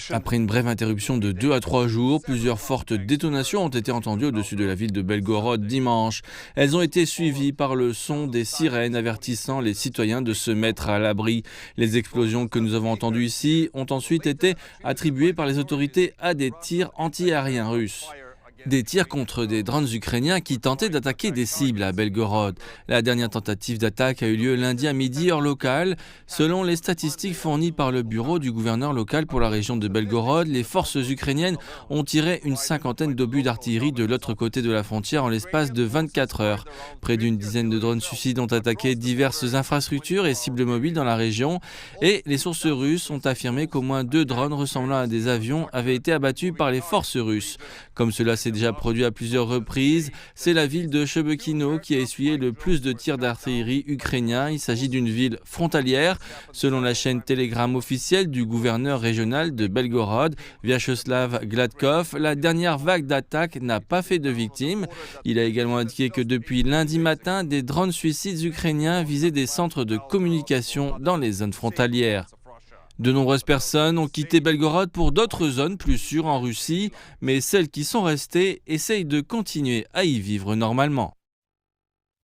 Après une brève interruption de 2 à 3 jours, plusieurs fortes détonations ont été entendues au-dessus de la ville de Belgorod dimanche. Elles ont été suivies par le son des sirènes avertissant les citoyens de se mettre à l'abri. Les explosions que nous avons entendues ici ont ensuite été attribuées par les autorités à des tirs anti-aériens russes. Des tirs contre des drones ukrainiens qui tentaient d'attaquer des cibles à Belgorod. La dernière tentative d'attaque a eu lieu lundi à midi heure locale. Selon les statistiques fournies par le bureau du gouverneur local pour la région de Belgorod, les forces ukrainiennes ont tiré une cinquantaine d'obus d'artillerie de l'autre côté de la frontière en l'espace de 24 heures. Près d'une dizaine de drones suicides ont attaqué diverses infrastructures et cibles mobiles dans la région. Et les sources russes ont affirmé qu'au moins 2 drones ressemblant à des avions avaient été abattus par les forces russes. Comme cela s'est déjà produit à plusieurs reprises, c'est la ville de Chebekino qui a essuyé le plus de tirs d'artillerie ukrainiens. Il s'agit d'une ville frontalière. Selon la chaîne Telegram officielle du gouverneur régional de Belgorod, Vyacheslav Gladkov, la dernière vague d'attaques n'a pas fait de victimes. Il a également indiqué que depuis lundi matin, des drones suicides ukrainiens visaient des centres de communication dans les zones frontalières. De nombreuses personnes ont quitté Belgorod pour d'autres zones plus sûres en Russie, mais celles qui sont restées essayent de continuer à y vivre normalement.